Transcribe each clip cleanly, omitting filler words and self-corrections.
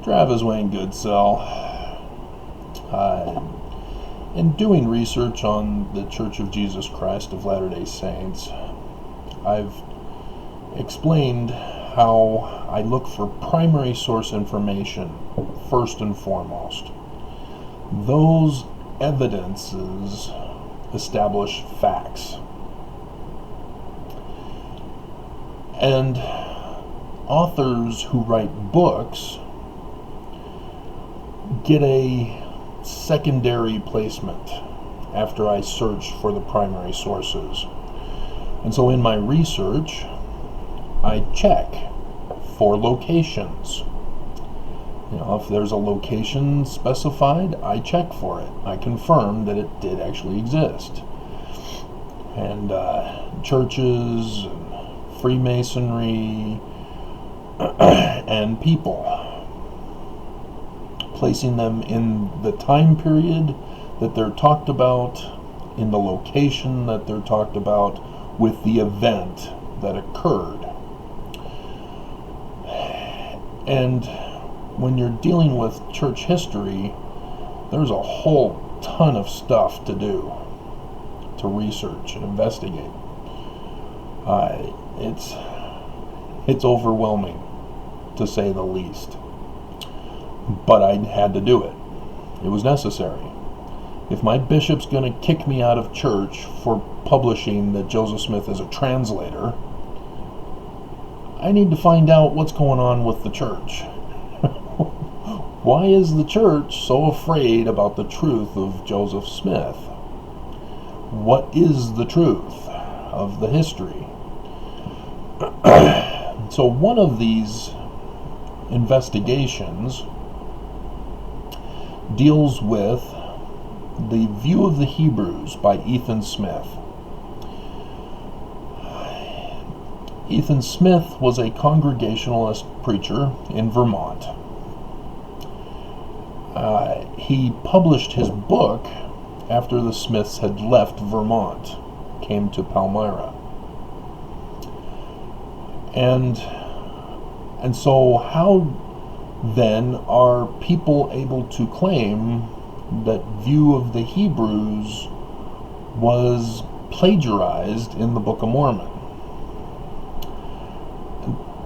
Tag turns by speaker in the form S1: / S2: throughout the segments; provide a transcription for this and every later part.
S1: Travis Wayne Goodsell. In doing research on the Church of Jesus Christ of Latter-day Saints, I've explained how I look for primary source information first and foremost. Those evidences establish facts. And authors who write books get a secondary placement after I search for the primary sources. And so in my research, I check for locations. If there's a location specified, I check for it. I confirm that it did actually exist. And churches, and Freemasonry, and people, placing them in the time period that they're talked about, in the location that they're talked about, with the event that occurred. And when you're dealing with church history, there's a whole ton of stuff to do, to research and investigate. It's overwhelming, to say the least. But I had to do it. It was necessary. If my bishop's going to kick me out of church for publishing that Joseph Smith is a translator, I need to find out what's going on with the church. Why is the church so afraid about the truth of Joseph Smith? What is the truth of the history? So one of these investigations deals with the View of the Hebrews by Ethan Smith. Ethan Smith was a Congregationalist preacher in Vermont. He published his book after the Smiths had left Vermont, came to Palmyra. And so how then are people able to claim that View of the Hebrews was plagiarized in the Book of Mormon?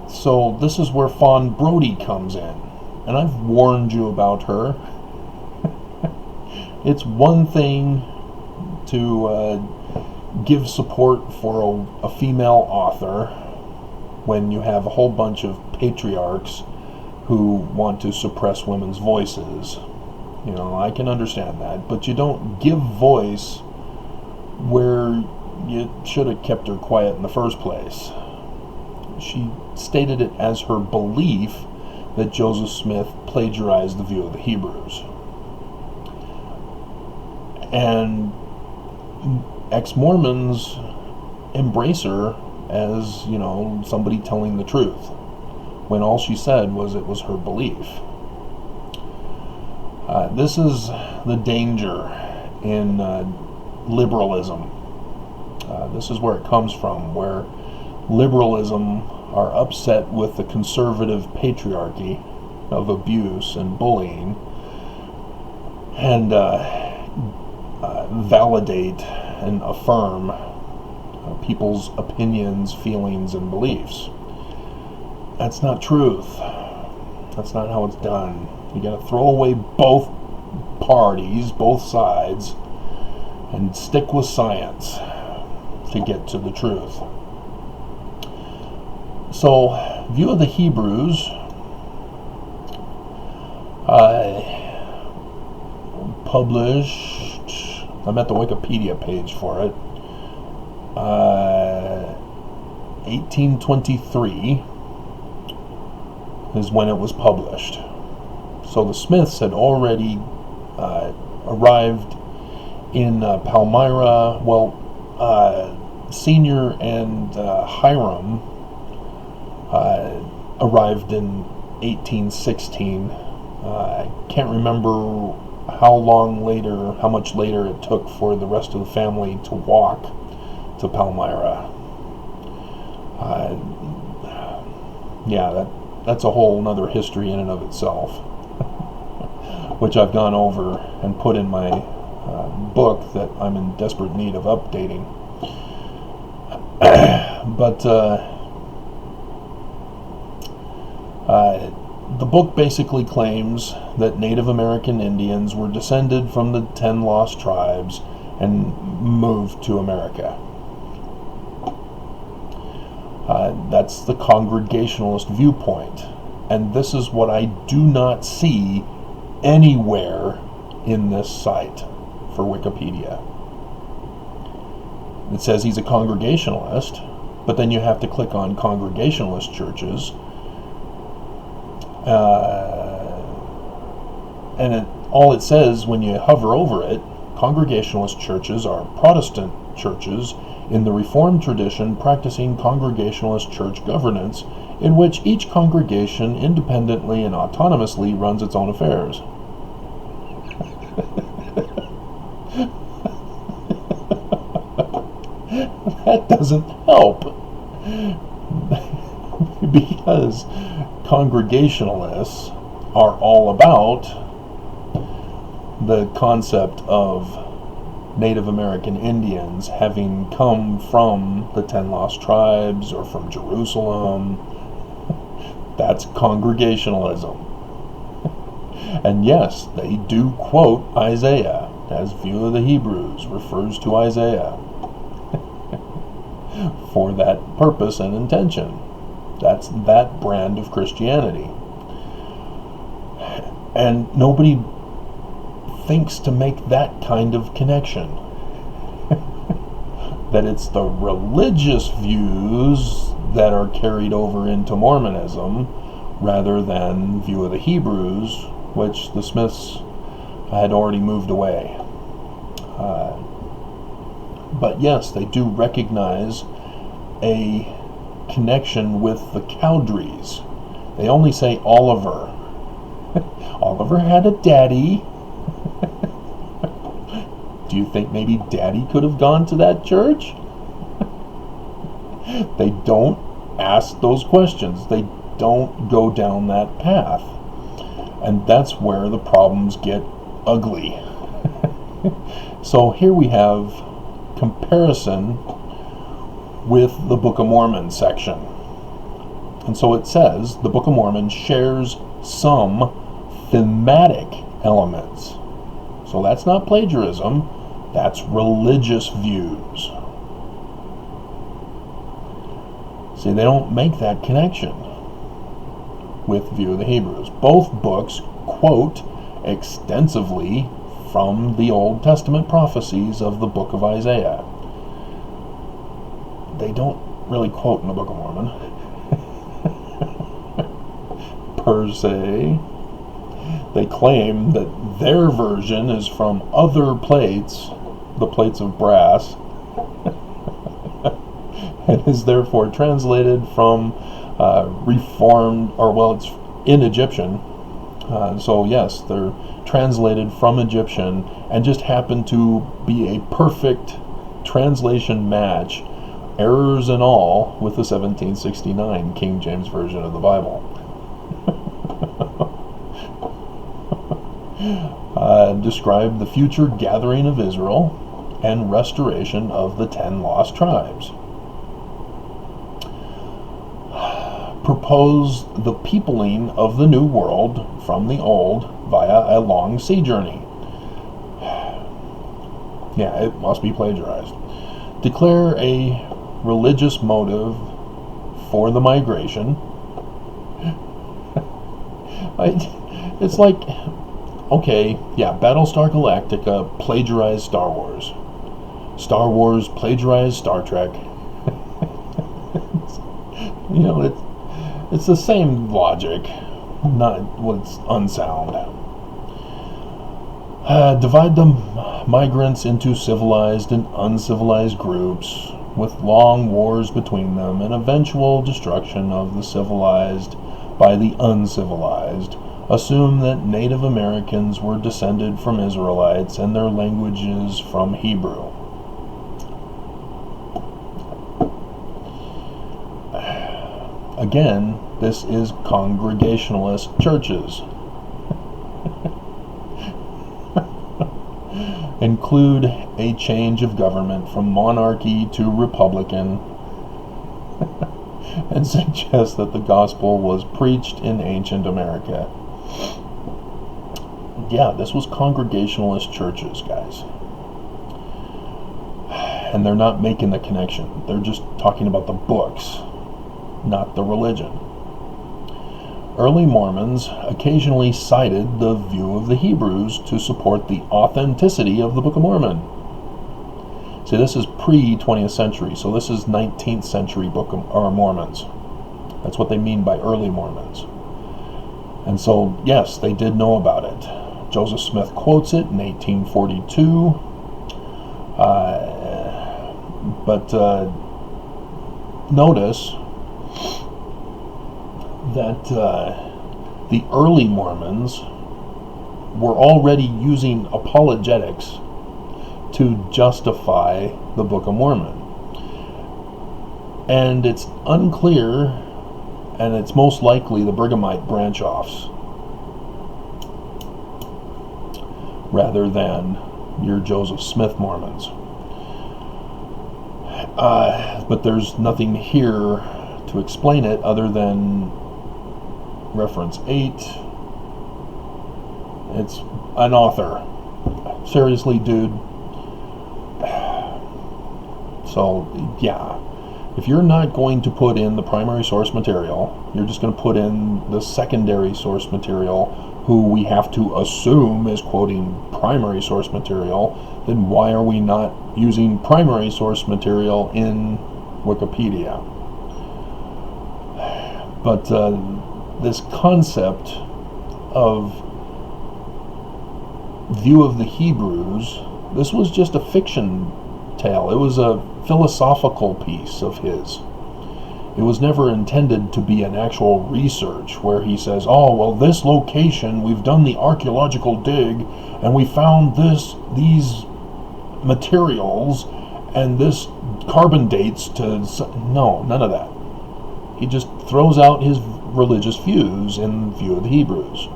S1: So this is where Fawn Brody comes in, and I've warned you about her. It's one thing to give support for a female author when you have a whole bunch of patriarchs who want to suppress women's voices. I can understand that, but you don't give voice where you should have kept her quiet in the first place. She stated it as her belief that Joseph Smith plagiarized the View of the Hebrews. And ex-Mormons embrace her as, somebody telling the truth, when all she said was it was her belief. This is the danger in liberalism. This is where it comes from, where liberalism are upset with the conservative patriarchy of abuse and bullying, and validate and affirm people's opinions, feelings, and beliefs. That's not truth. That's not how it's done. You gotta throw away both parties, both sides, and stick with science to get to the truth. So, View of the Hebrews published, I'm at the Wikipedia page for it, 1823 is when it was published. So the Smiths had already arrived in Palmyra. Senior and Hiram arrived in 1816. I can't remember how much later it took for the rest of the family to walk to Palmyra. that's a whole nother history in and of itself, which I've gone over and put in my book that I'm in desperate need of updating. But the book basically claims that Native American Indians were descended from the 10 lost tribes and moved to America. That's the Congregationalist viewpoint. And this is what I do not see anywhere in this site for Wikipedia. It says he's a Congregationalist, but then you have to click on Congregationalist churches. And all it says when you hover over it, Congregationalist churches are Protestant churches in the Reformed tradition practicing Congregationalist church governance, in which each congregation independently and autonomously runs its own affairs. That doesn't help, because Congregationalists are all about the concept of Native American Indians having come from the 10 lost tribes or from Jerusalem. That's Congregationalism. And yes, they do quote Isaiah, as View of the Hebrews refers to Isaiah for that purpose and intention. That's that brand of Christianity. And nobody thinks to make that kind of connection. That it's the religious views that are carried over into Mormonism rather than View of the Hebrews, which the Smiths had already moved away. But yes, they do recognize a connection with the Cowdreys. They only say Oliver. Oliver had a daddy. Do you think maybe Daddy could have gone to that church? They don't ask those questions. They don't go down that path. And that's where the problems get ugly. So here we have comparison with the Book of Mormon section. And so it says the Book of Mormon shares some thematic elements. So that's not plagiarism. That's religious views. See, they don't make that connection with View of the Hebrews. Both books quote extensively from the Old Testament prophecies of the Book of Isaiah. They don't really quote in the Book of Mormon, per se. They claim that their version is from other plates, the plates of brass, and is therefore translated from Reformed, or well, it's in Egyptian. So yes, they're translated from Egyptian and just happen to be a perfect translation match, errors and all, with the 1769 King James Version of the Bible. Describe the future gathering of Israel and restoration of the 10 lost tribes. Propose the peopling of the New World from the Old via a long sea journey. Yeah, it must be plagiarized. Declare a religious motive for the migration. It's like, okay, yeah, Battlestar Galactica plagiarized Star Wars. Star Wars plagiarized Star Trek. You know, it's the same logic, not what's unsound. Divide the migrants into civilized and uncivilized groups, with long wars between them and eventual destruction of the civilized by the uncivilized. Assume that Native Americans were descended from Israelites and their languages from Hebrew. Again, This is Congregationalist churches. Include a change of government from monarchy to republican, and suggest that the gospel was preached in ancient America. Yeah, this was Congregationalist churches, guys. And they're not making the connection. They're just talking about the books, not the religion. Early Mormons occasionally cited the view of the Hebrews to support the authenticity of the Book of Mormon. See, this is pre-20th century, so this is 19th century Book of Mormons. That's what they mean by early Mormons. And so, yes, they did know about it. Joseph Smith quotes it in 1842. But notice that the early Mormons were already using apologetics to justify the Book of Mormon. And it's unclear, and it's most likely the Brighamite branch-offs rather than your Joseph Smith Mormons. But there's nothing here to explain it other than reference 8. It's an author. Seriously, dude. So, yeah. If you're not going to put in the primary source material, you're just going to put in the secondary source material, who we have to assume is quoting primary source material, then why are we not using primary source material in Wikipedia? But this concept of view of the Hebrews, this was just a fiction tale. It was a philosophical piece of his. It was never intended to be an actual research where he says, oh, well, this location, we've done the archaeological dig and we found these materials and this carbon dates to... No, none of that. He just throws out his religious views in view of the Hebrews.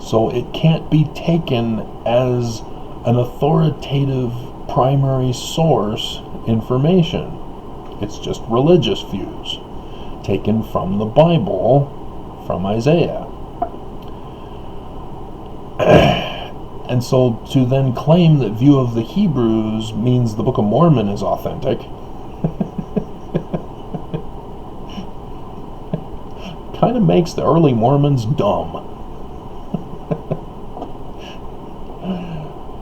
S1: So it can't be taken as an authoritative primary source information. It's just religious views taken from the Bible, from Isaiah. And so to then claim that view of the Hebrews means the Book of Mormon is authentic kind of makes the early Mormons dumb.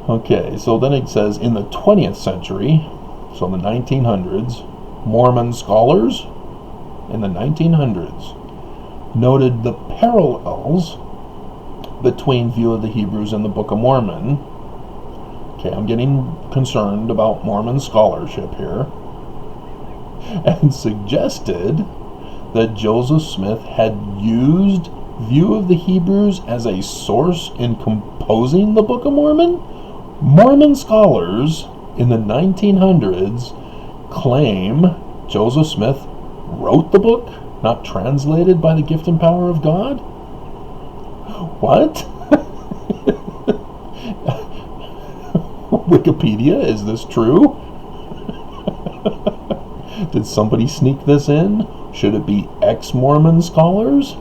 S1: Okay, so then it says, in the 20th century, so the 1900s, Mormon scholars in the 1900s noted the parallels between view of the Hebrews and the Book of Mormon. Okay, I'm getting concerned about Mormon scholarship here. And suggested that Joseph Smith had used view of the Hebrews as a source in composing the Book of Mormon. Mormon scholars in the 1900s claim Joseph Smith wrote the book, not translated by the gift and power of God? What? Wikipedia, is this true? Did somebody sneak this in? Should it be ex-Mormon scholars?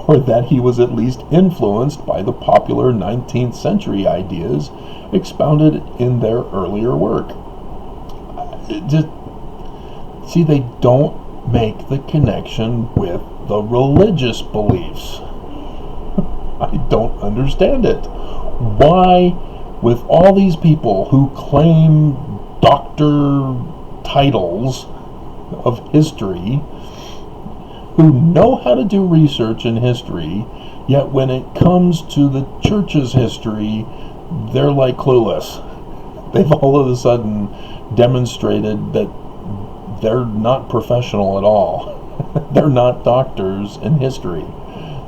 S1: Or that he was at least influenced by the popular 19th century ideas expounded in their earlier work. See, they don't make the connection with the religious beliefs. I don't understand it. Why, with all these people who claim doctor titles of history, who know how to do research in history, yet when it comes to the church's history, they're like clueless. They've all of a sudden demonstrated that they're not professional at all. They're not doctors in history.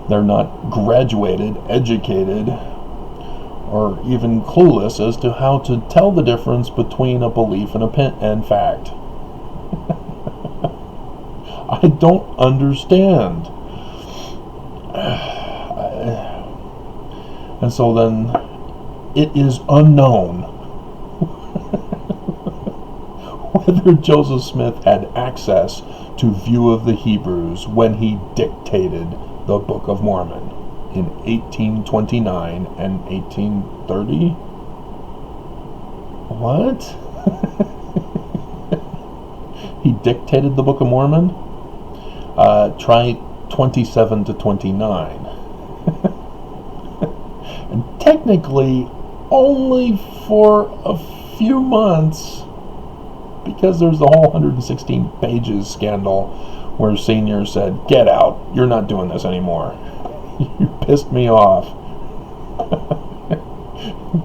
S1: They're not graduated, educated, or even clueless as to how to tell the difference between a belief and fact. I don't understand. And so then it is unknown whether Joseph Smith had access to View of the Hebrews when he dictated the Book of Mormon in 1829 and 1830. What? He dictated the Book of Mormon? Try 27 to 29. And technically only for a few months, because there's the whole 116 pages scandal where Senior said, "Get out, you're not doing this anymore. You pissed me off.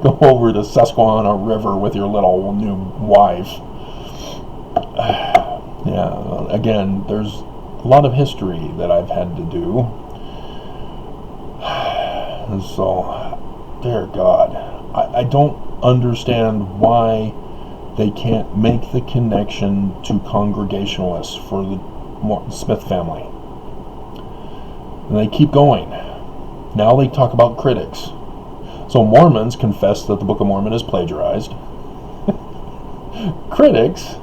S1: Go over to Susquehanna River with your little new wife." Yeah, again, there's a lot of history that I've had to do. And so, dear God, I don't understand why they can't make the connection to Congregationalists for the Smith family. And they keep going. Now they talk about critics. So Mormons confess that the Book of Mormon is plagiarized. Critics,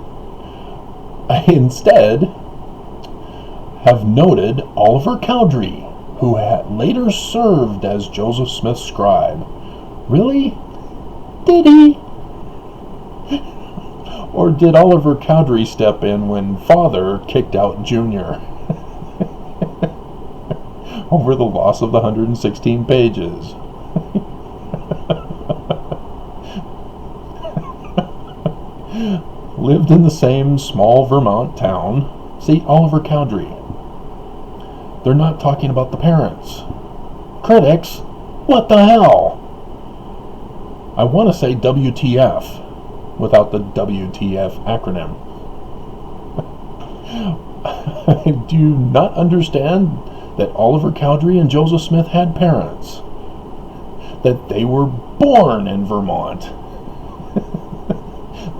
S1: instead, have noted Oliver Cowdery, who had later served as Joseph Smith's scribe. Really? Did he? Or did Oliver Cowdery step in when Father kicked out Junior over the loss of the 116 pages? Lived in the same small Vermont town. See, Oliver Cowdery. They're not talking about the parents. Critics? What the hell? I want to say WTF without the WTF acronym. Do you not understand that Oliver Cowdery and Joseph Smith had parents? That they were born in Vermont.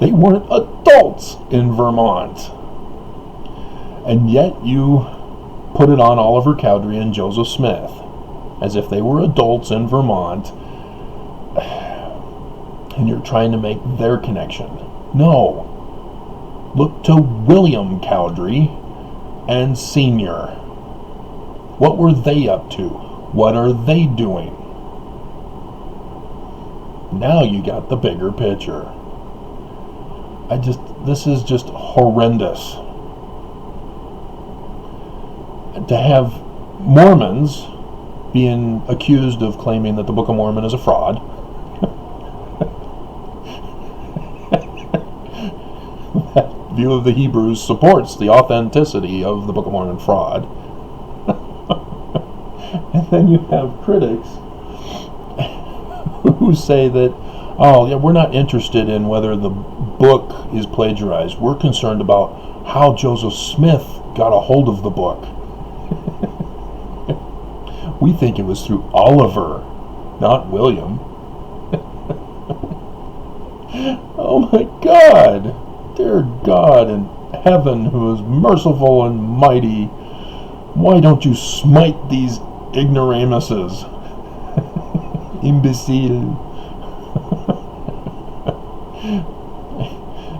S1: They weren't adults in Vermont. And yet you put it on Oliver Cowdery and Joseph Smith as if they were adults in Vermont, and you're trying to make their connection. No. Look to William Cowdery and Senior. What were they up to? What are they doing? Now you got the bigger picture. This is just horrendous. To have Mormons being accused of claiming that the Book of Mormon is a fraud. That View of the Hebrews supports the authenticity of the Book of Mormon fraud. And then you have critics who say that, oh, yeah, we're not interested in whether the book is plagiarized. We're concerned about how Joseph Smith got a hold of the book. We think it was through Oliver, not William. Oh my God! Dear God in heaven, who is merciful and mighty, why don't you smite these ignoramuses? Imbecile.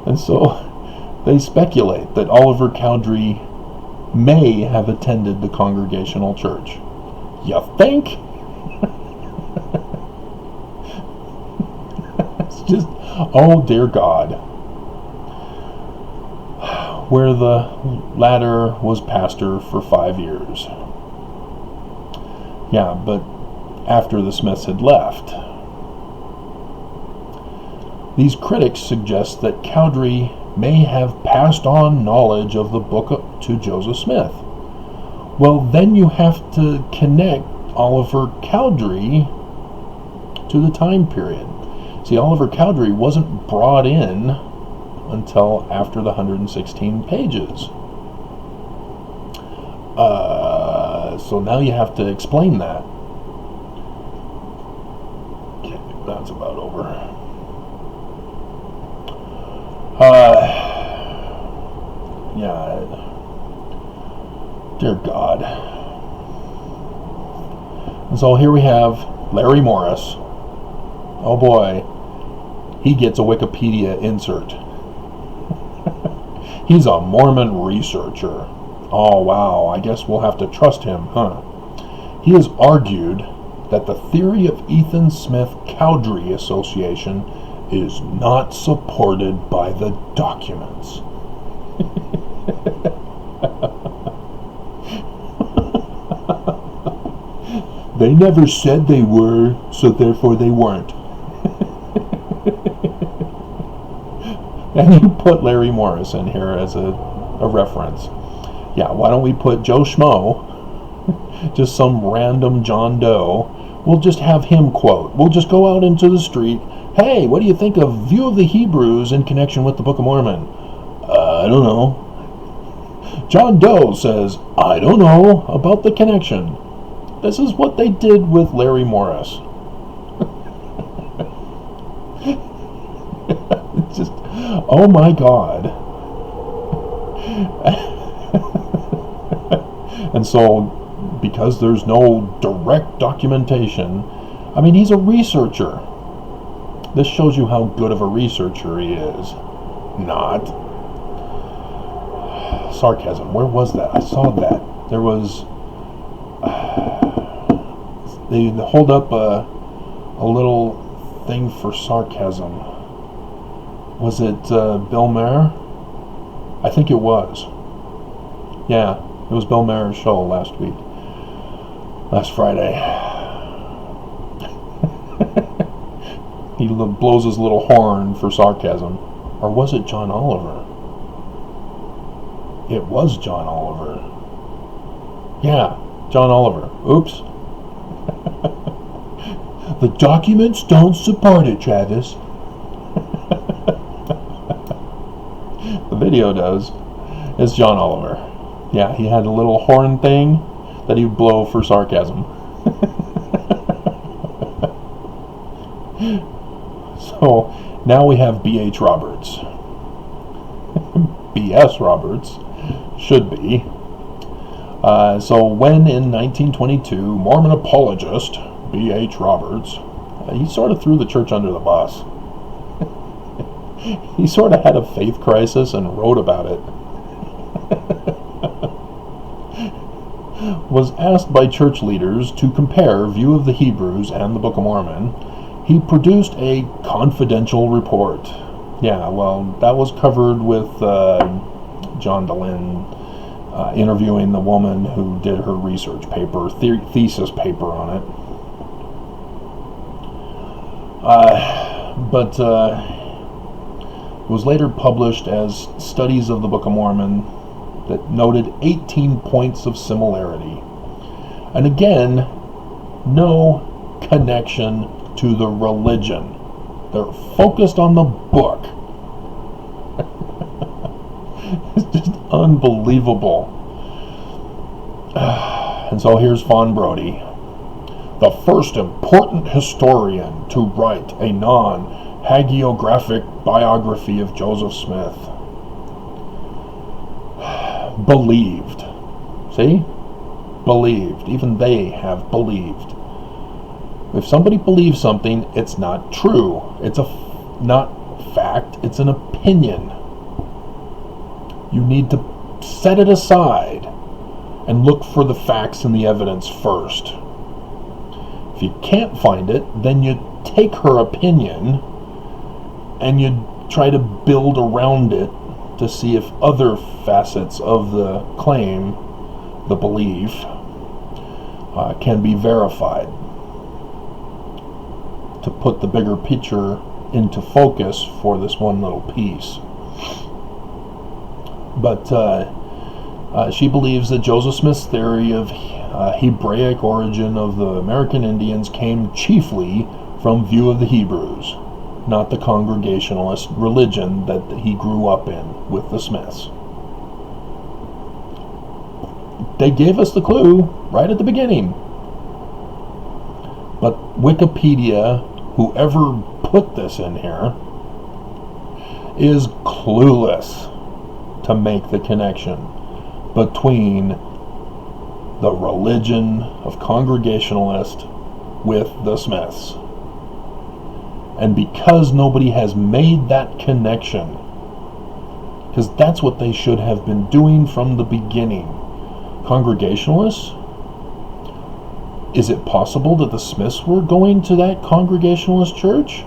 S1: And so they speculate that Oliver Cowdery may have attended the Congregational Church. You think? It's just, oh dear God. Where the latter was pastor for 5 years. Yeah, but after the Smiths had left. These critics suggest that Cowdery may have passed on knowledge of the book to Joseph Smith. Well, then you have to connect Oliver Cowdery to the time period. See, Oliver Cowdery wasn't brought in until after the 116 pages. So now you have to explain that. that's about over. Yeah. Dear God. And so here we have Larry Morris. Oh boy. He gets a Wikipedia insert. He's a Mormon researcher. Oh wow, I guess we'll have to trust him, huh? He has argued that the theory of Ethan Smith Cowdery Association is not supported by the documents. They never said they were, so therefore they weren't. And you put Larry Morris in here as a reference. Yeah, why don't we put Joe Schmo, just some random John Doe. We'll just have him quote. We'll just go out into the street. Hey, what do you think of View of the Hebrews in connection with the Book of Mormon? I don't know. John Doe says, I don't know about the connection. This is what they did with Larry Morris. It's just, oh my God. And so, because there's no direct documentation, I mean, he's a researcher. This shows you how good of a researcher he is. Not. Sarcasm. Where was that? I saw that. There was... They hold up a little thing for sarcasm. Was it Bill Maher? I think it was. Yeah, it was Bill Maher's show last Friday. He blows his little horn for sarcasm. Or was it John Oliver? It was John Oliver. Yeah, John Oliver. Oops. The documents don't support it, Travis. The video does. It's John Oliver. Yeah, he had a little horn thing that he would blow for sarcasm. So now we have B.H. Roberts. B.S. Roberts should be. So when in 1922, Mormon apologist B.H. Roberts, he sort of threw the church under the bus. He sort of had a faith crisis and wrote about it. Was asked by church leaders to compare View of the Hebrews and the Book of Mormon. He produced a confidential report. Yeah, well, that was covered with John DeLynn interviewing the woman who did her research paper, thesis paper on it. But it was later published as Studies of the Book of Mormon that noted 18 points of similarity. And again, no connection to the religion. They're focused on the book. It's just unbelievable. And so here's Fawn Brody, the first important historian to write a non-hagiographic biography of Joseph Smith. Believed. See? Believed. Even they have believed. If somebody believes something, it's not true. It's not fact, it's an opinion. You need to set it aside and look for the facts and the evidence first. If you can't find it, then you take her opinion and you try to build around it to see if other facets of the claim, the belief, can be verified, to put the bigger picture into focus for this one little piece. But she believes that Joseph Smith's theory of Hebraic origin of the American Indians came chiefly from View of the Hebrews, not the Congregationalist religion that he grew up in with the Smiths. They gave us the clue right at the beginning. But Wikipedia whoever put this in here is clueless to make the connection between the religion of Congregationalist with the Smiths. And because nobody has made that connection, because that's what they should have been doing from the beginning. Congregationalists? Is it possible that the Smiths were going to that Congregationalist church?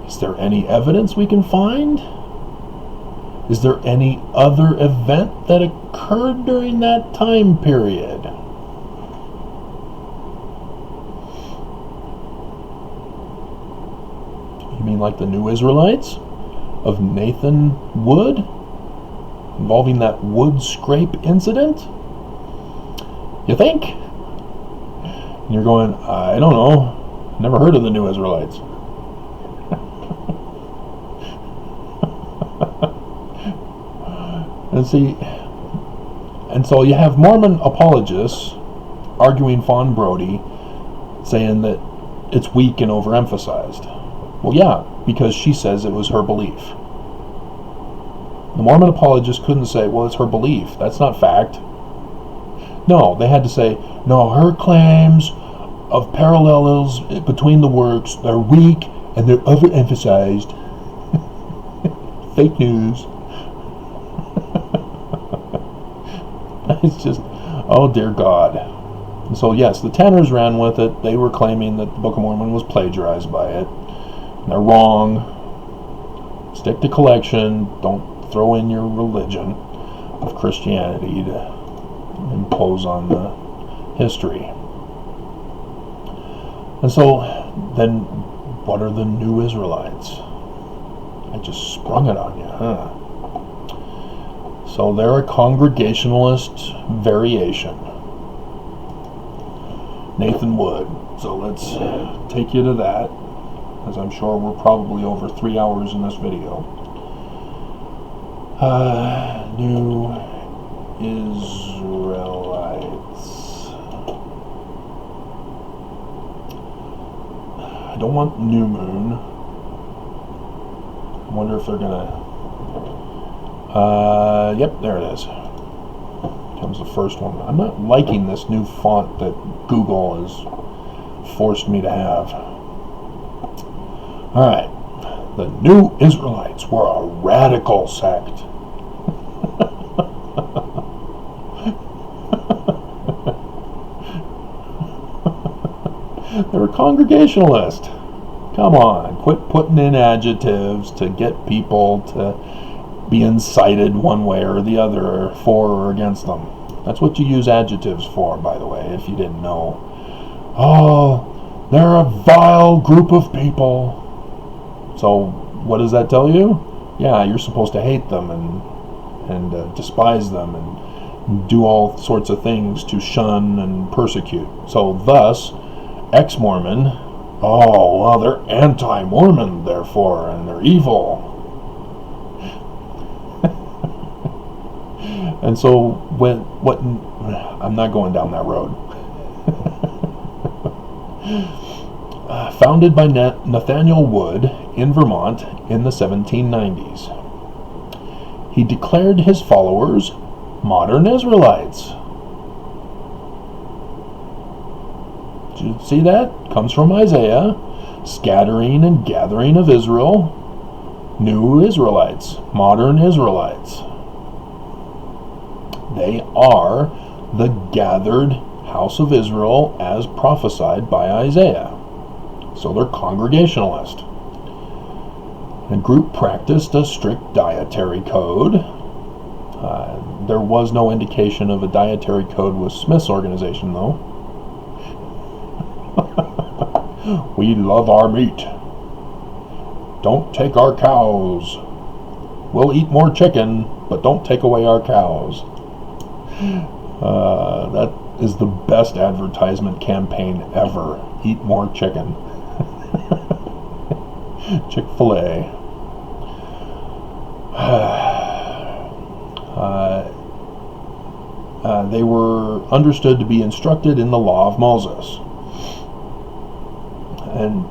S1: Is there any evidence we can find? Is there any other event that occurred during that time period? You mean like the New Israelites of Nathan Wood? Involving that wood scrape incident? You think? And you're going, I don't know. Never heard of the New Israelites. And so you have Mormon apologists arguing Fawn Brody, saying that it's weak and overemphasized. Well, yeah, because she says it was her belief. The Mormon apologists couldn't say, well, it's her belief. That's not fact. No, they had to say, no, her claims of parallels between the works are weak and they're overemphasized. Fake news. It's just, oh dear God. And so yes, the Tanners ran with it. They were claiming that the Book of Mormon was plagiarized by it. And they're wrong. Stick to collection. Don't throw in your religion of Christianity to impose on the history. And so then what are the New Israelites? I just sprung it on you, huh? So they're a Congregationalist variation. Nathan Wood. So let's take you to that, as I'm sure we're probably over 3 hours in this video. New Israelites. I don't want New Moon. I wonder if they're gonna... yep, there it is. Comes the first one. I'm not liking this new font that Google has forced me to have. Alright. The New Israelites were a radical sect. They were Congregationalist. Come on, quit putting in adjectives to get people to be incited one way or the other, for or against them. That's what you use adjectives for, by the way, if you didn't know. Oh, they're a vile group of people. So, what does that tell you? Yeah, you're supposed to hate them and despise them and do all sorts of things to shun and persecute. So, thus, ex-Mormon, oh, well, they're anti-Mormon, therefore, and they're evil. And so, I'm not going down that road. Founded by Nathaniel Wood in Vermont in the 1790s. He declared his followers modern Israelites. Did you see that? Comes from Isaiah. Scattering and gathering of Israel. New Israelites. Modern Israelites. They are the gathered house of Israel as prophesied by Isaiah. So they're Congregationalist. The group practiced a strict dietary code. There was no indication of a dietary code with Smith's organization, though. We love our meat. Don't take our cows. We'll eat more chicken, but don't take away our cows. That is the best advertisement campaign ever. Eat more chicken. Chick-fil-A. They were understood to be instructed in the law of Moses. And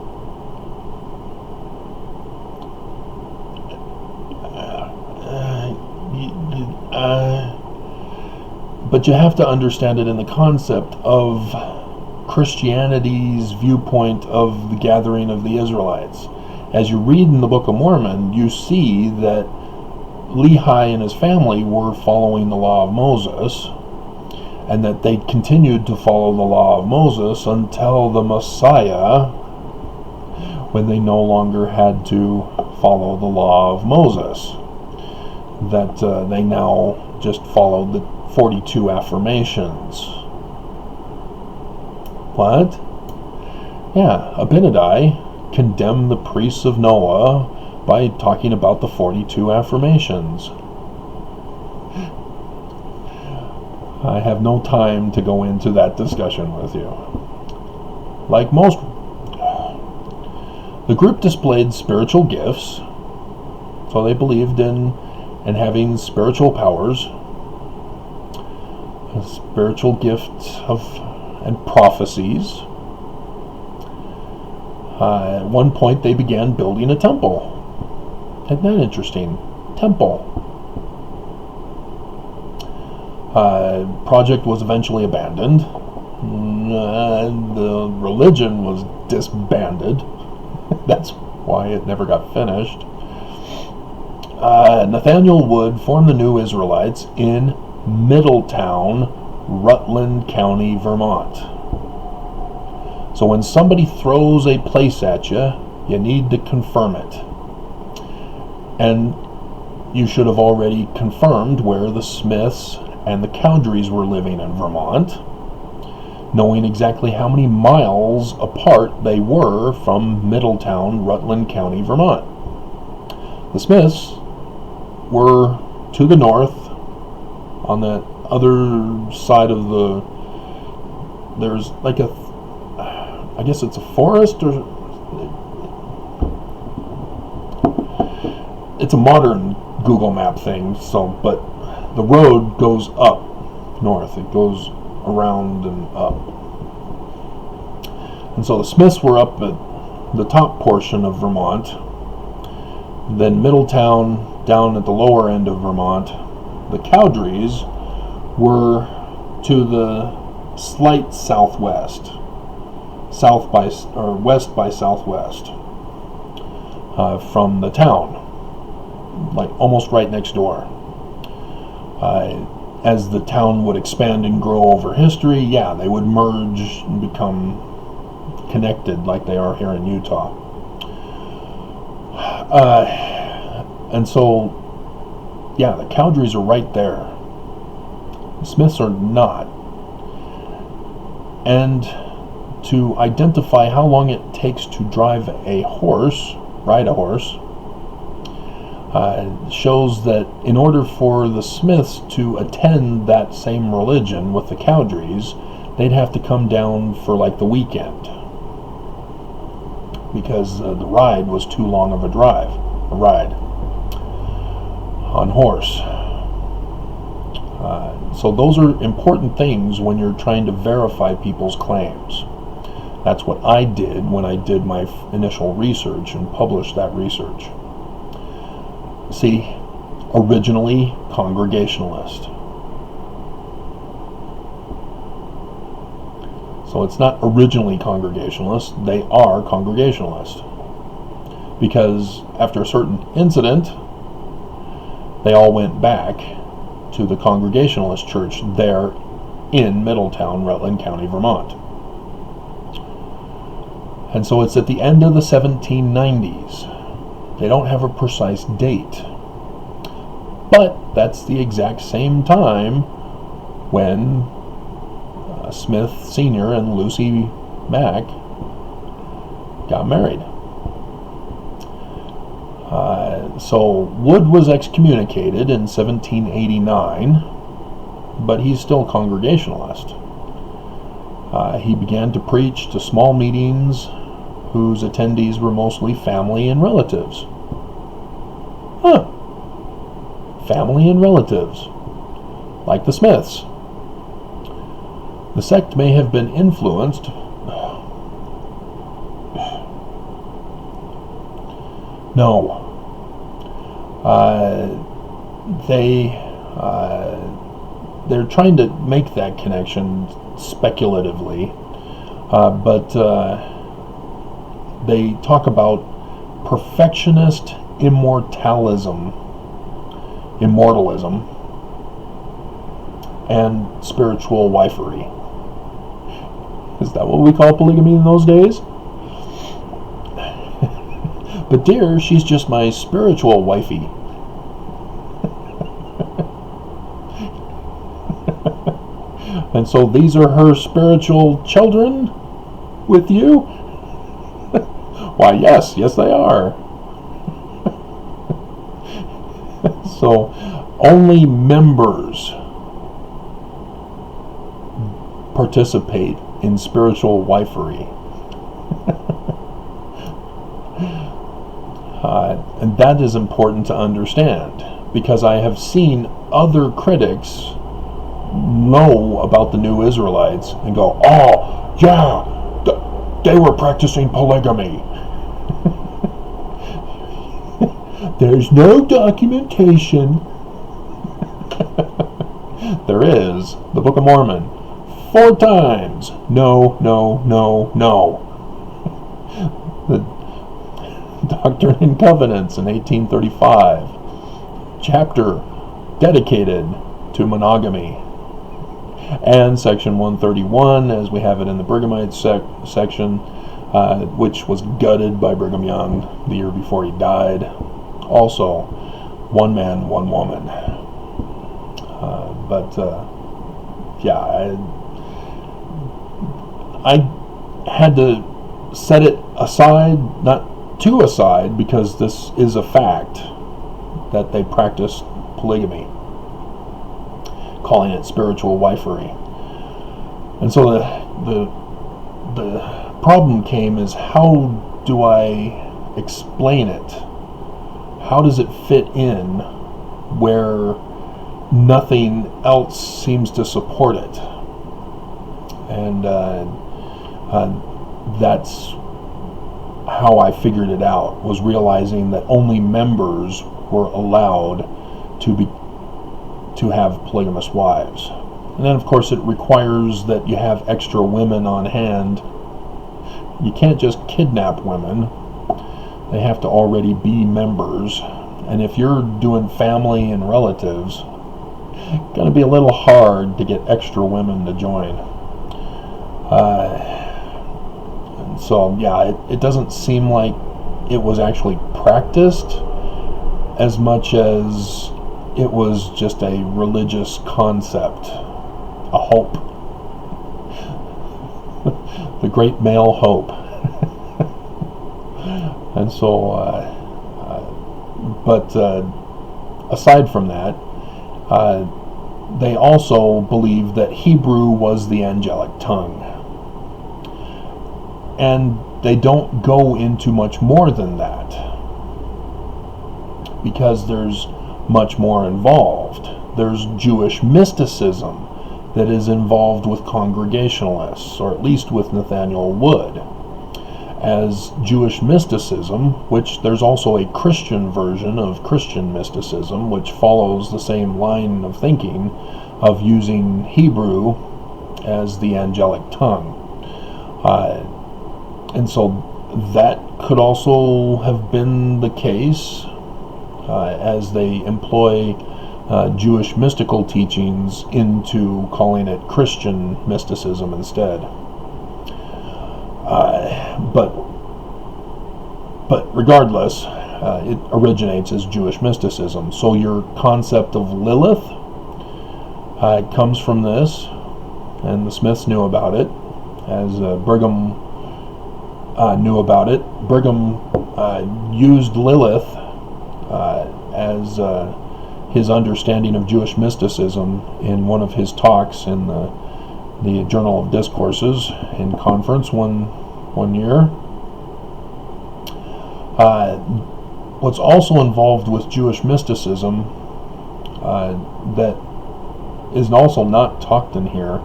S1: but you have to understand it in the concept of Christianity's viewpoint of the gathering of the Israelites. As you read in the Book of Mormon, you see that Lehi and his family were following the law of Moses, and that they continued to follow the law of Moses until the Messiah, when they no longer had to follow the law of Moses. That they now just followed the 42 affirmations. What? Yeah, Abinadi condemned the priests of Noah by talking about the 42 affirmations. I have no time to go into that discussion with you. Like most, the group displayed spiritual gifts, so they believed in and having spiritual powers, a spiritual gifts of and prophecies. At one point they began building a temple. Isn't that interesting? Temple. Project was eventually abandoned. The religion was disbanded. That's why it never got finished. Nathaniel Wood formed the New Israelites in Middletown, Rutland County, Vermont. So when somebody throws a place at you, you need to confirm it. And you should have already confirmed where the Smiths and the Cowdreys were living in Vermont, knowing exactly how many miles apart they were from Middletown, Rutland County, Vermont. The Smiths were to the north, on that other side of there's like I guess it's a forest, or it's a modern Google map thing, so, but the road goes up north. It goes around and up. And so the Smiths were up at the top portion of Vermont, then Middletown down at the lower end of Vermont. The Cowdreys were to the slight southwest, west by southwest from the town, like almost right next door. As the town would expand and grow over history, yeah, they would merge and become connected like they are here in Utah. And so, yeah, the Cowdreys are right there. The Smiths are not. And to identify how long it takes to ride a horse, shows that in order for the Smiths to attend that same religion with the Cowdreys, they'd have to come down for like the weekend, because the ride was too long of a ride on horse. So those are important things when you're trying to verify people's claims. That's what I did when I did my initial research and published that research. See, originally Congregationalist. So it's not originally Congregationalist, they are Congregationalist. Because after a certain incident, they all went back to the Congregationalist church there in Middletown, Rutland County, Vermont. And so it's at the end of the 1790s. They don't have a precise date. But that's the exact same time when Smith Sr. and Lucy Mack got married. So Wood was excommunicated in 1789, but he's still Congregationalist. He began to preach to small meetings whose attendees were mostly family and relatives. Family and relatives, like the Smiths. The sect may have been influenced No. They're trying to make that connection speculatively, but they talk about perfectionist immortalism, and spiritual wifery. Is that what we call polygamy in those days? But dear, she's just my spiritual wifey. And so these are her spiritual children with you? Why, yes, they are. So only members participate in spiritual wifery. And that is important to understand, because I have seen other critics know about the New Israelites and go, oh, yeah, they were practicing polygamy. There's no documentation. There is. The Book of Mormon. 4 times. No. The Doctrine and Covenants in 1835. Chapter dedicated to monogamy. And section 131, as we have it in the Brighamite section, which was gutted by Brigham Young the year before he died. Also, 1 man, 1 woman. I had to set it aside, not to aside, because this is a fact that they practice polygamy, calling it spiritual wifery. And so the problem came is, how do I explain it? How does it fit in where nothing else seems to support it? And that's how I figured it out, was realizing that only members were allowed to have polygamous wives. And then of course it requires that you have extra women on hand. You can't just kidnap women. They have to already be members. And if you're doing family and relatives, it's going to be a little hard to get extra women to join. And so, yeah, it doesn't seem like it was actually practiced as much as it was just a religious concept, a hope. The great male hope. And so, aside from that, they also believed that Hebrew was the angelic tongue. And they don't go into much more than that, because there's much more involved. There's Jewish mysticism that is involved with Congregationalists, or at least with Nathaniel Wood, as Jewish mysticism, which there's also a Christian version of Christian mysticism, which follows the same line of thinking of using Hebrew as the angelic tongue. And so that could also have been the case, as they employ Jewish mystical teachings into calling it Christian mysticism instead. But regardless, it originates as Jewish mysticism. So your concept of Lilith comes from this, and the Smiths knew about it, as Brigham knew about it. Brigham used Lilith as his understanding of Jewish mysticism in one of his talks in the Journal of Discourses in conference one year. What's also involved with Jewish mysticism that is also not talked in here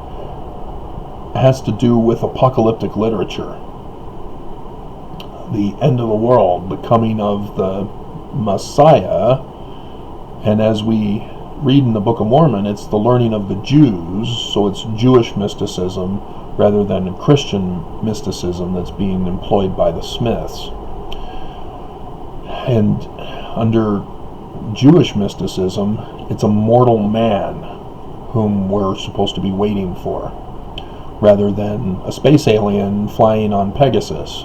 S1: has to do with apocalyptic literature. the end of the world, the coming of the Messiah. And as we read in the Book of Mormon, it's the learning of the Jews, so it's Jewish mysticism rather than Christian mysticism that's being employed by the Smiths. And under Jewish mysticism, it's a mortal man whom we're supposed to be waiting for, rather than a space alien flying on Pegasus.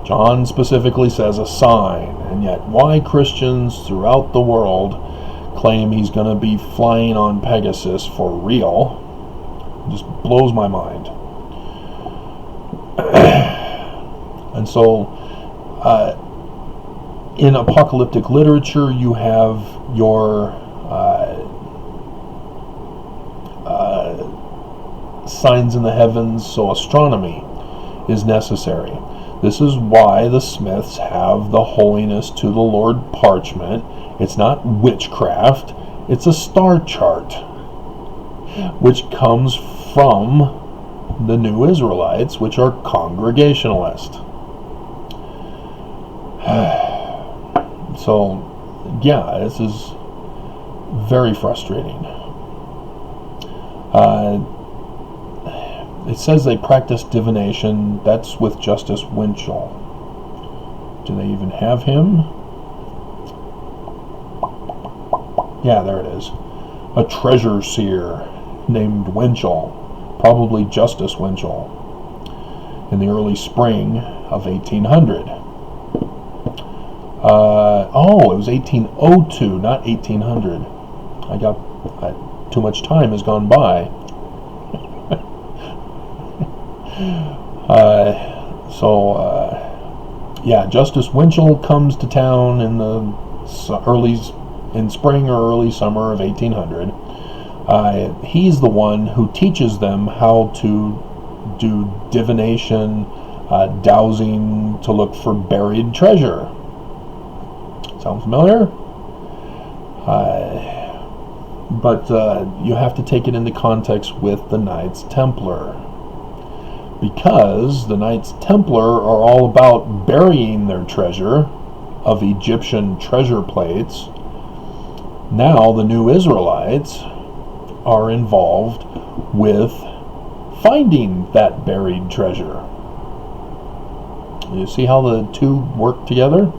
S1: John specifically says a sign, and yet why Christians throughout the world claim he's going to be flying on Pegasus for real just blows my mind. And so in apocalyptic literature, you have your signs in the heavens, so astronomy is necessary. This is why the Smiths have the Holiness to the Lord parchment. It's not witchcraft, it's a star chart, which comes from the New Israelites, which are Congregationalist. So, yeah, this is very frustrating. It says they practice divination. That's with Justice Winchell. Do they even have him? Yeah, there it is. A treasure seer named Winchell, probably Justice Winchell, in the early spring of 1800. It was 1802, not 1800. Too much time has gone by. Justice Winchell comes to town in the spring or early summer of 1800. He's the one who teaches them how to do divination, dowsing to look for buried treasure. Sound familiar? But you have to take it into context with the Knights Templar, because the Knights Templar are all about burying their treasure of Egyptian treasure plates. Now the New Israelites are involved with finding that buried treasure. You see how the two work together?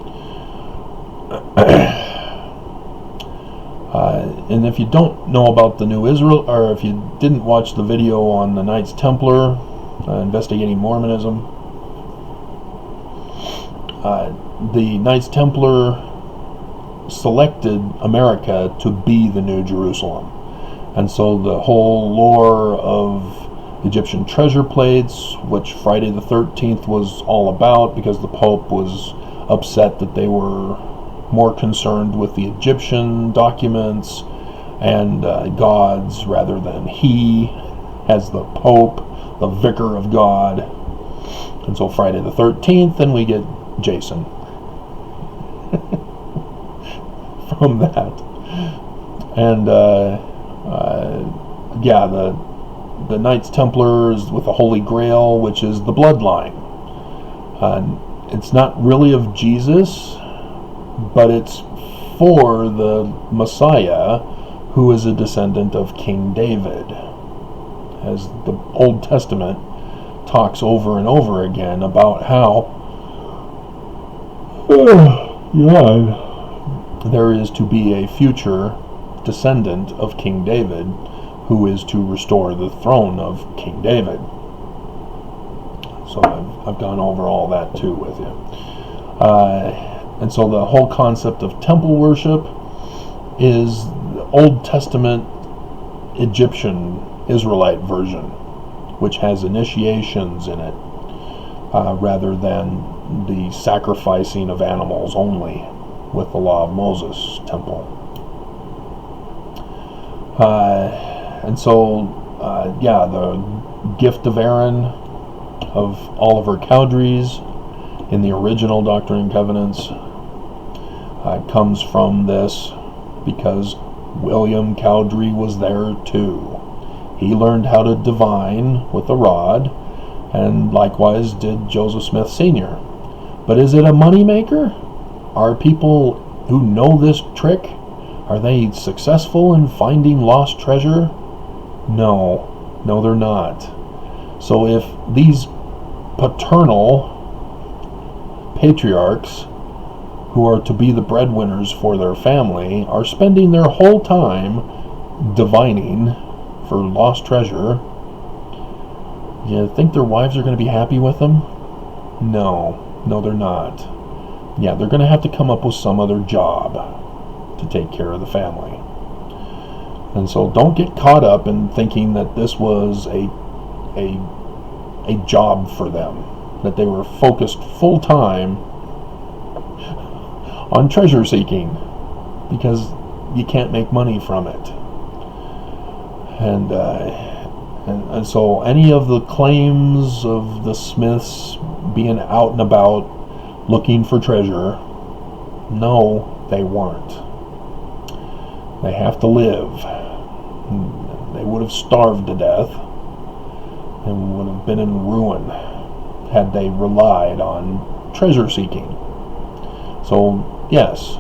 S1: And if you don't know about the New Israel, or if you didn't watch the video on the Knights Templar investigating Mormonism, the Knights Templar selected America to be the New Jerusalem. And so the whole lore of Egyptian treasure plates, which Friday the 13th was all about, because the Pope was upset that they were more concerned with the Egyptian documents and gods rather than he as the Pope, the Vicar of God. And so Friday the 13th, and we get Jason from that. And the Knights Templars with the Holy Grail, which is the bloodline. It's not really of Jesus, but it's for the Messiah, who is a descendant of King David, as the Old Testament talks over and over again about how there is to be a future descendant of King David who is to restore the throne of King David. So I've gone over all that too with you. And so the whole concept of temple worship is the Old Testament Egyptian Israelite version, which has initiations in it, rather than the sacrificing of animals only with the Law of Moses temple. And so, the gift of Aaron of Oliver Cowdery's in the original Doctrine and Covenants comes from this, because William Cowdery was there too. He learned how to divine with a rod, and likewise did Joseph Smith Sr. But is it a moneymaker? Are people who know this trick, are they successful in finding lost treasure? No, they're not. So if these paternal patriarchs who are to be the breadwinners for their family are spending their whole time divining for lost treasure, you think their wives are going to be happy with them? No, they're not. Yeah, they're going to have to come up with some other job to take care of the family. And so don't get caught up in thinking that this was a job for them, that they were focused full time on treasure seeking, because you can't make money from it. And so any of the claims of the Smiths being out and about looking for treasure, no, they weren't. They have to live. They would have starved to death and would have been in ruin had they relied on treasure seeking. So yes,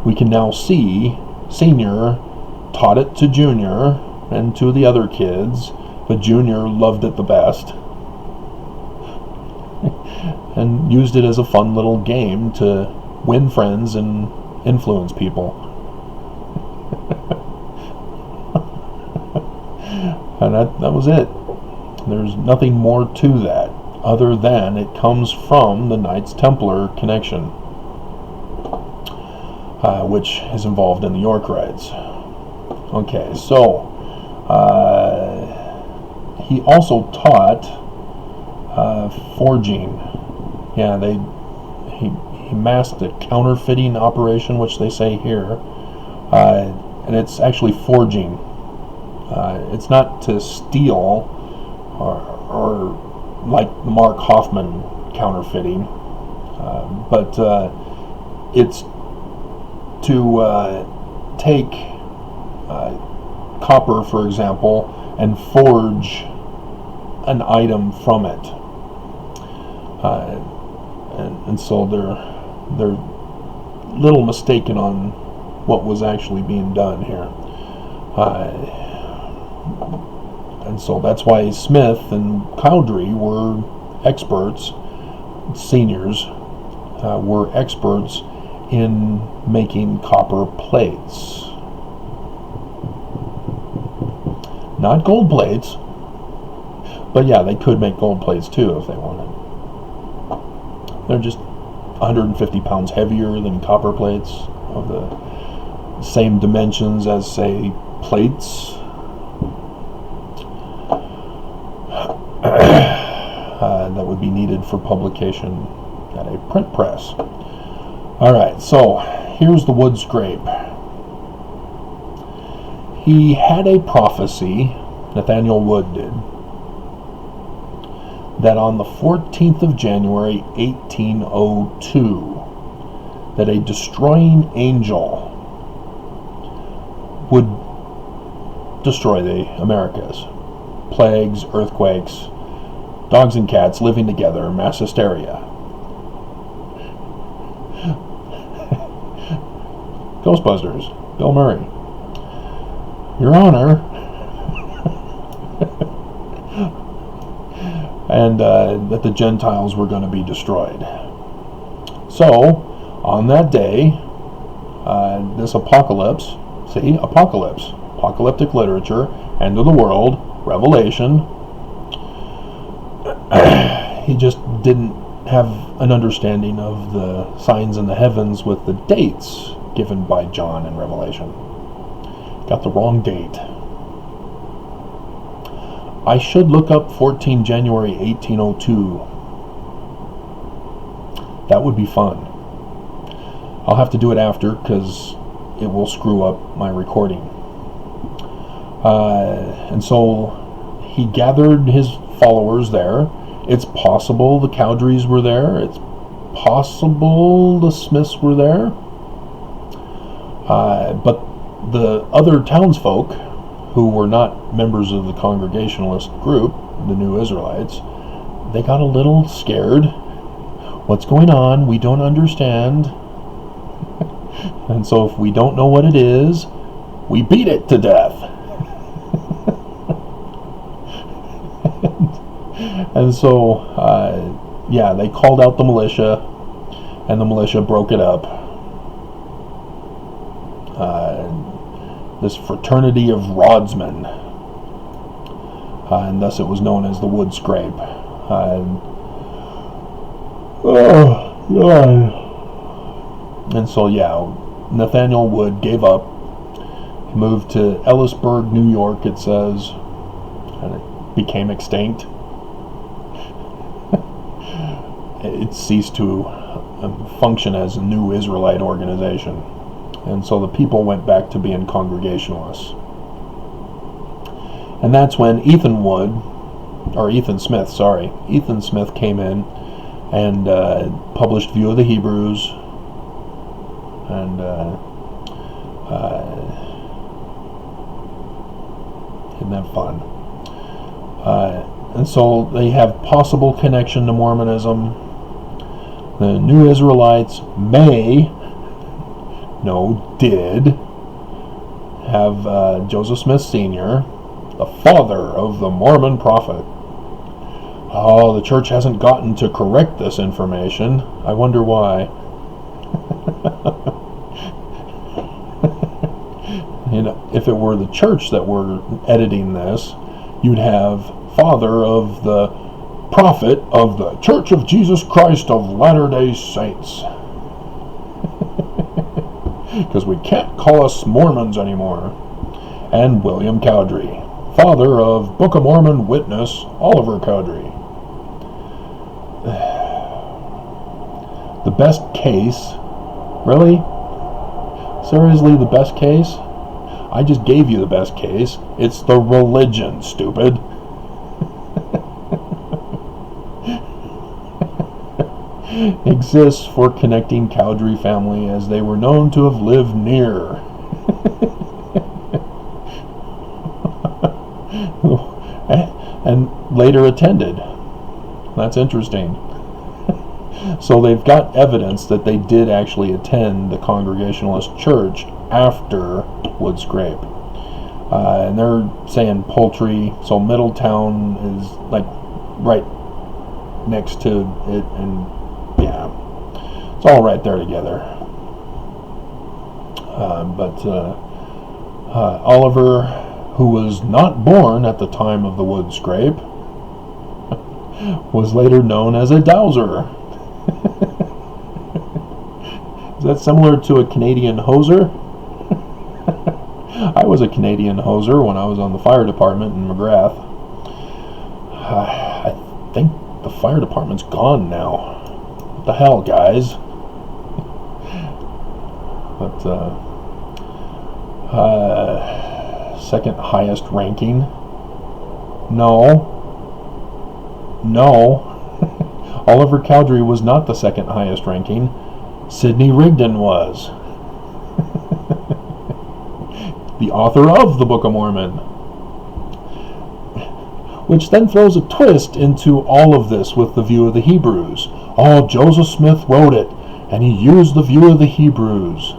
S1: we can now see Senior taught it to Junior and to the other kids, but Junior loved it the best and used it as a fun little game to win friends and influence people. And that was it. There's nothing more to that other than it comes from the Knights Templar connection, which is involved in the York Rites. Okay, so he also taught forging. Yeah, he masked a counterfeiting operation, which they say here, and it's actually forging. It's not to steal or like the Mark Hoffman counterfeiting, but it's to take copper, for example, and forge an item from it. And so they're a little mistaken on what was actually being done here. And so that's why Smith and Cowdery were experts, seniors, were experts in making copper plates. Not gold plates, but yeah, they could make gold plates too if they wanted. They're just 150 pounds heavier than copper plates, of the same dimensions as, say, plates. That would be needed for publication at a print press. Alright, so here's the wood scrape. He had a prophecy, Nathaniel Wood did, that on the 14th of January 1802, that a destroying angel would destroy the Americas. Plagues, earthquakes, dogs and cats living together, mass hysteria. Ghostbusters, Bill Murray. Your Honor. And that the Gentiles were going to be destroyed. So, on that day, this apocalypse, see, apocalypse, apocalyptic literature, end of the world, Revelation, he just didn't have an understanding of the signs in the heavens with the dates given by John in Revelation. Got the wrong date. I should look up 14 January 1802. That would be fun. I'll have to do it after because it will screw up my recording. And so he gathered his followers there. It's possible the Cowderys were there. It's possible the Smiths were there. But the other townsfolk, who were not members of the Congregationalist group, the New Israelites, they got a little scared. What's going on? We don't understand. And so if we don't know what it is, we beat it to death. And so, they called out the militia, and the militia broke it up. This fraternity of rodsmen, and thus it was known as the Wood Scrape. And so, Nathaniel Wood gave up. He moved to Ellisburg, New York, it says, and it became extinct. It ceased to function as a new Israelite organization. And so the people went back to being Congregationalists. And that's when Ethan Smith came in and published View of the Hebrews, and isn't that fun? And so they have possible connection to Mormonism. The New Israelites did have Joseph Smith Sr., the father of the Mormon prophet. Oh, the church hasn't gotten to correct this information. I wonder why. If it were the church that were editing this, you'd have father of the prophet of the Church of Jesus Christ of Latter-day Saints. Because we can't call us Mormons anymore. And William Cowdery, father of Book of Mormon witness Oliver Cowdery. The best case? Really? Seriously, the best case? I just gave you the best case. It's the religion, stupid. Exists for connecting Cowdery family, as they were known to have lived near. And later attended. That's interesting. So they've got evidence that they did actually attend the Congregationalist church after Wood Scrape. And they're saying Poultry, so Middletown is like right next to it, and it's all right there together. But Oliver, who was not born at the time of the Wood Scrape, was later known as a dowser. Is that similar to a Canadian hoser? I was a Canadian hoser when I was on the fire department in McGrath. I think the fire department's gone now. What the hell, guys? But second highest ranking? No. Oliver Cowdery was not the second highest ranking. Sidney Rigdon was. The author of the Book of Mormon. Which then throws a twist into all of this with the View of the Hebrews. Oh, Joseph Smith wrote it, and he used the View of the Hebrews.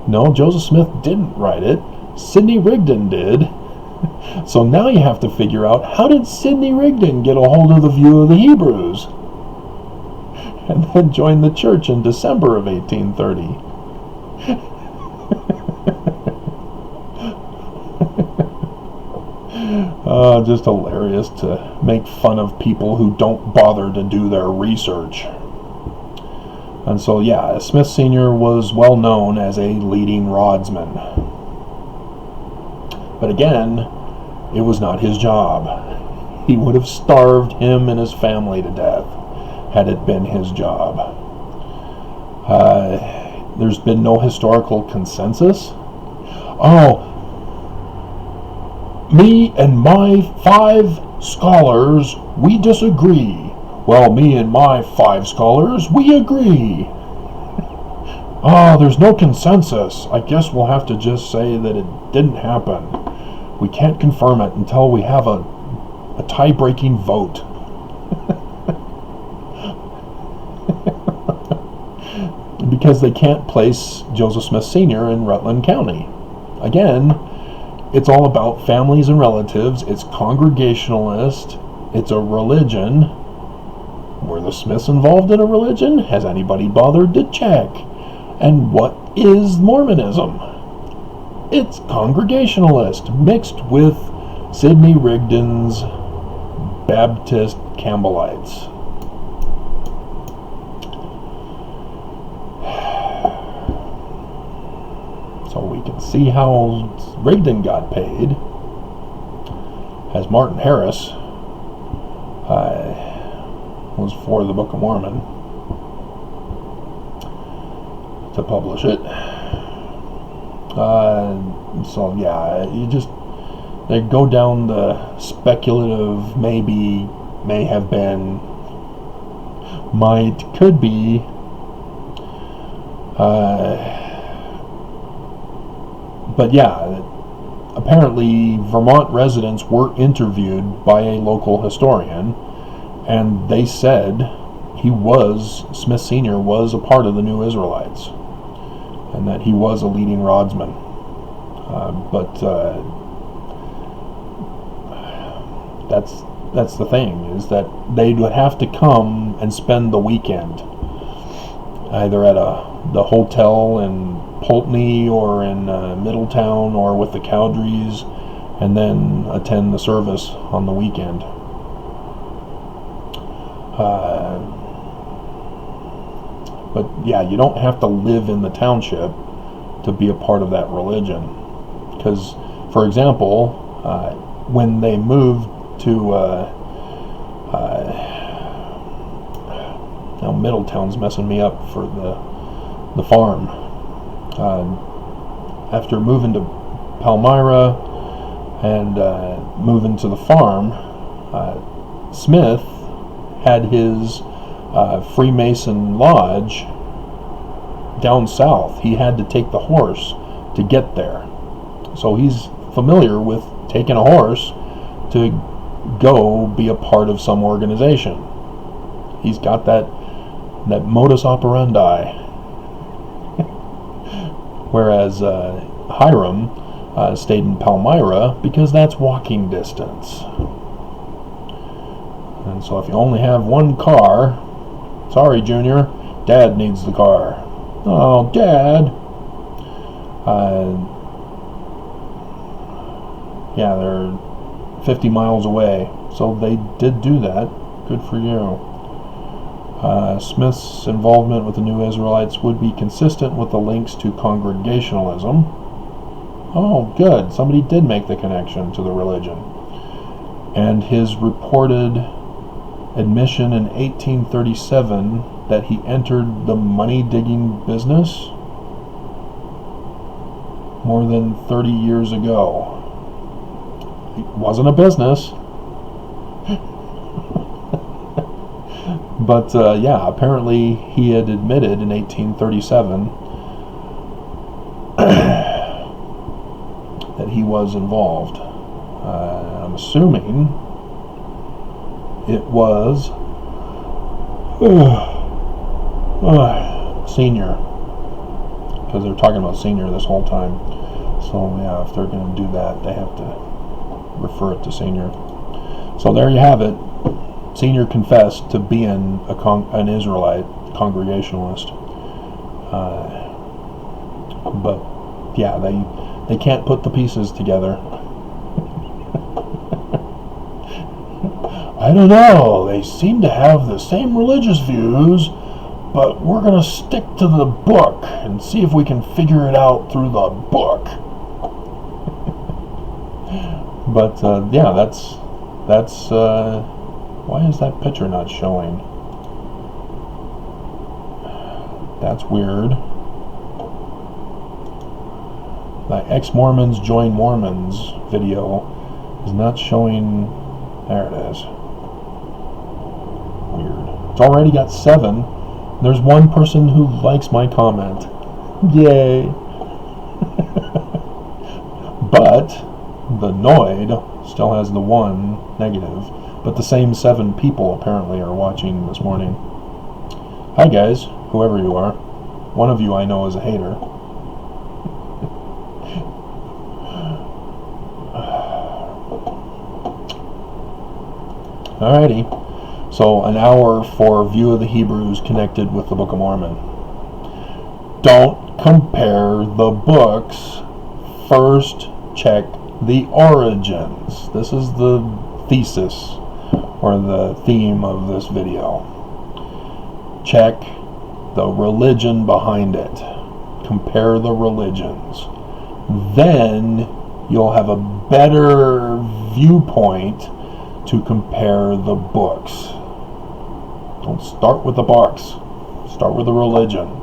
S1: No, Joseph Smith didn't write it. Sidney Rigdon did. So now you have to figure out, how did Sidney Rigdon get a hold of the View of the Hebrews? And then join the church in December of 1830. Just hilarious to make fun of people who don't bother to do their research. And so, Smith Sr. was well known as a leading rodsman. But again, it was not his job. He would have starved him and his family to death had it been his job. There's been no historical consensus. Oh, me and my 5 scholars, we disagree. Well, me and my 5 scholars, we agree. There's no consensus. I guess we'll have to just say that it didn't happen. We can't confirm it until we have a tie-breaking vote. because they can't place Joseph Smith Sr. in Rutland County. Again, it's all about families and relatives. It's Congregationalist. It's a religion. Were the Smiths involved in a religion? Has anybody bothered to check? And what is Mormonism? It's Congregationalist mixed with Sidney Rigdon's Baptist Campbellites. So we can see how Rigdon got paid, as Martin Harris was for the Book of Mormon to publish it. So yeah, they go down the speculative, maybe, may have been, might, could be. But yeah, apparently Vermont residents were interviewed by a local historian, and they said Smith Sr. was a part of the New Israelites, and that he was a leading rodsman. But that's the thing, is that they would have to come and spend the weekend either at the hotel in Pulteney or in Middletown or with the Cowdreys, and then attend the service on the weekend. But yeah, you don't have to live in the township to be a part of that religion. Because, for example, when they moved to now Middletown's messing me up for the farm. After moving to Palmyra and moving to the farm, Smith had his Freemason lodge down south. He had to take the horse to get there. So he's familiar with taking a horse to go be a part of some organization. He's got that modus operandi. Whereas Hiram stayed in Palmyra because that's walking distance. And so if you only have one car, sorry, Junior, Dad needs the car. Oh, Dad. Yeah, they're 50 miles away. So they did do that. Good for you. Smith's involvement with the New Israelites would be consistent with the links to Congregationalism. Oh, good. Somebody did make the connection to the religion. And his reported admission in 1837 that he entered the money-digging business more than 30 years ago. It wasn't a business. But yeah, apparently he had admitted in 1837 that he was involved. I'm assuming it was senior, because they're talking about senior this whole time. So yeah, if they're going to do that, they have to refer it to senior. So there you have it. Senior confessed to being an Israelite Congregationalist. But yeah, they can't put the pieces together. I don't know, they seem to have the same religious views, but we're going to stick to the book and see if we can figure it out through the book. But yeah, that's why is that picture not showing? That's weird. The Ex-Mormons Join Mormons video is not showing. There it is. Weird. It's already got 7. There's one person who likes my comment. Yay. But the Noid still has the 1 negative. But the same 7 people apparently are watching this morning. Hi guys. whoever you are. One of you I know is a hater. Alrighty, so an hour for View of the Hebrews connected with the Book of Mormon. Don't compare the books. First, check the origins. This is the thesis or the theme of this video. Check the religion behind it. Compare the religions. Then you'll have a better viewpoint to compare the books. Don't start with the books. Start with the religion.